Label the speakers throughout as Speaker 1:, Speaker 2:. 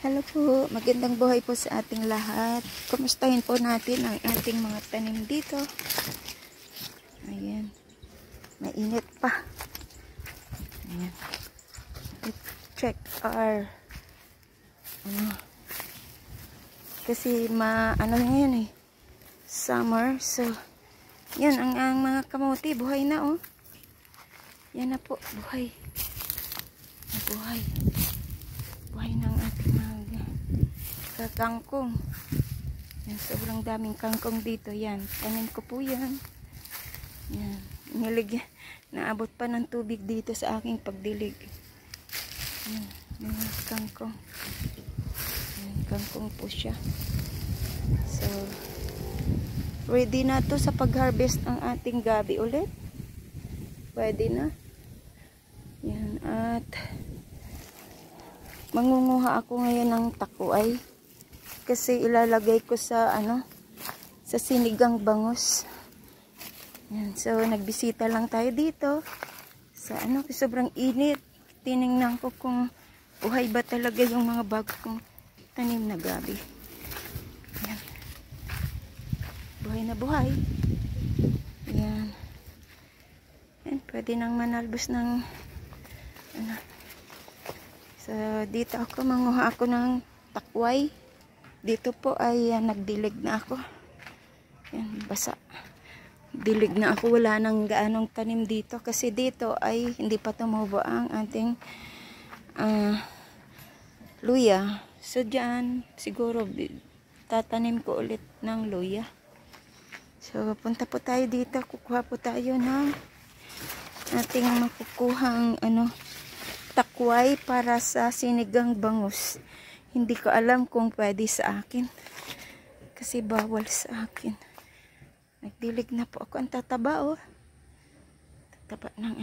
Speaker 1: Hello po, magandang buhay po sa ating lahat. Kumustahin po natin ang ating mga tanim dito. Ayan, mainit pa. Ayan. Check our kasi ngayon summer, so yan ang mga kamote buhay na oh. Yan na po, buhay ng ating mga kangkong. Yan, sobrang daming kangkong dito. Yan, tanim ko po yan. Yan, naabot pa ng tubig dito sa aking pagdilig. Yan, mga kangkong. Yan, kangkong po siya. So, ready na to sa pag-harvest ang ating gabi ulit. Pwede na. Yan, at mangunguha ako ngayon ng takuay kasi ilalagay ko sa sa sinigang bangus. Yan, so nagbisita lang tayo dito sa sobrang init. Tiningnan ko kung buhay ba talaga yung mga bago kong tanim na gabi. Yan. Buhay na buhay. Yan. Yan, pwede nang manalbos ng So, dito ako, manguha ako ng takway. Dito po ay nagdilig na ako. Yan, basa. Dilig na ako, wala nang gaanong tanim dito. Kasi dito ay hindi pa tumubo ang ating luya. So, dyan, siguro, tatanim ko ulit ng luya. So, punta po tayo dito. Kukuha po tayo ng ating makukuhang takway para sa sinigang bangus. Hindi ko alam kung pwede sa akin kasi bawal sa akin. Nagdilig na po ako. Ang tataba oh. Tataba ng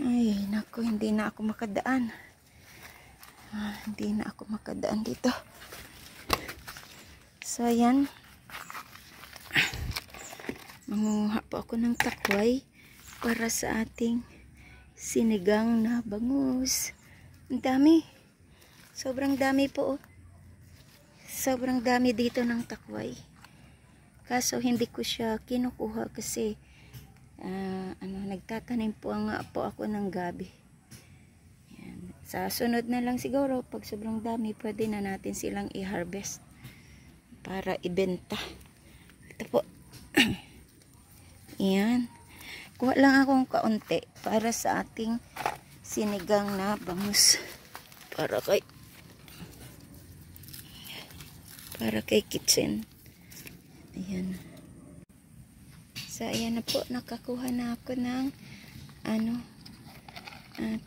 Speaker 1: Ay naku, hindi na ako makadaan. Hindi na ako makadaan dito. So ayan, mangunguha po ako ng takway para sa ating sinigang na bangus. Ang dami. Sobrang dami po. Sobrang dami dito ng takway. Kaso hindi ko siya kinukuha kasi nagtatanim po ako ng gabi. Yan. Sa sunod na lang siguro pag sobrang dami pwede na natin silang i-harvest para ibenta. Ito po. Yan. Kuha lang akong kaunti para sa ating sinigang na bangus. Para kay kitchen. Ayan. So, ayan na po. Nakakuha na ako ng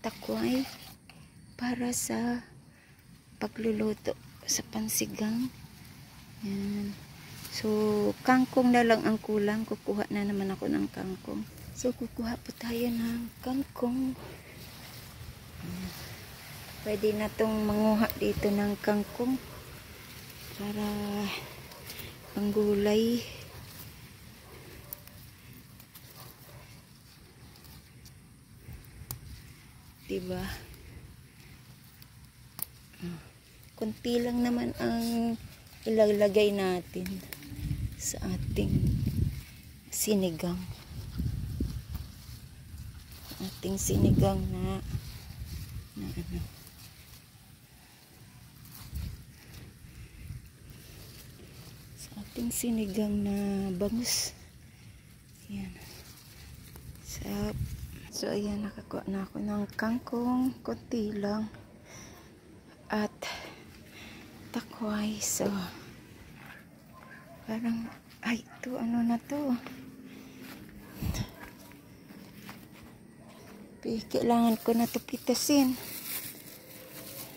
Speaker 1: takway para sa pagluluto sa pansigang. Ayan. So, kangkong na lang ang kulang. Kukuha na naman ako ng kangkong. So, kukuha po tayo ng kangkong. Pwede na itong manguha dito ng kangkong para panggulay. Diba? Kunti lang naman ang ilalagay natin sa ating sinigang. Ating sinigang na sa ating sinigang na bangus. Yan. So ayan, nakakuha na ako ng kangkong, konti lang, at takway. So parang ito na to. Kailangan ko na ito pitasin.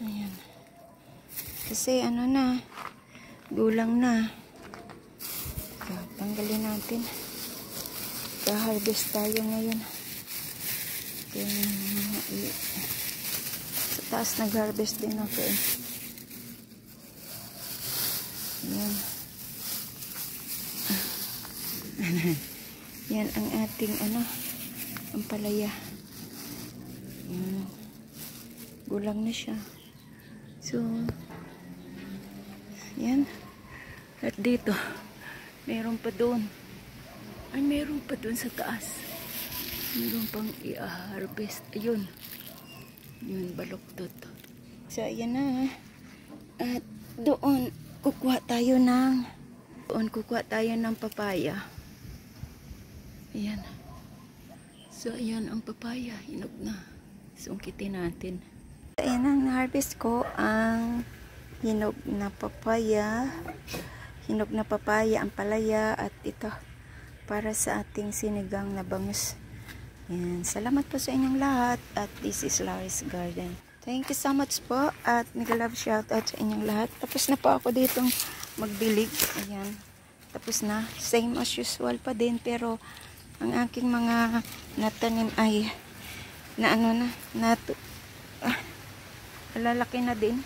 Speaker 1: Ayan. Kasi gulang na. So, tanggalin natin. Ka-harvest tayo ngayon. Sa taas nag-harvest din ako eh. Ayan. Yan ang ating ampalaya. Yan. Gulang na siya. So, yan. At dito, meron pa doon. Ay, meron pa doon sa taas. Meron pang i-harvest. Ayun. Yun, baluktot. So, ayan na. At doon, kukuha tayo ng papaya. Ayan. So, ayan ang papaya. Hinog na. Sungkitin natin. Ayan ang harvest ko. Ang hinog na papaya. Hinog na papaya, ang palaya. At ito, para sa ating sinigang na bangus. Ayan. Salamat po sa inyong lahat. At this is Laris Garden. Thank you so much po. At mega love shout out sa inyong lahat. Tapos na po ako ditong magdilig. Ayan. Tapos na. Same as usual pa din. Pero ang aking mga natanim ay lalaki na din.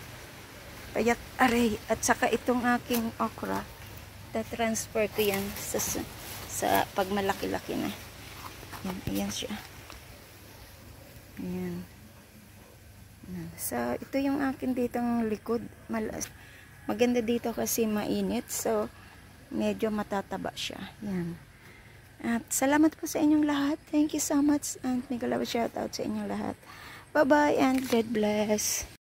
Speaker 1: Kaya't aray. At saka itong aking okra. Ta-transfer ko yan sa pag malaki-laki na. Ayan, ayan siya. Ayan. So, ito yung akin ditong likod. Maganda dito kasi mainit. So, medyo matataba siya. Ayan. At salamat po sa inyong lahat. Thank you so much. And mega love shout out sa inyong lahat. Bye-bye and God bless.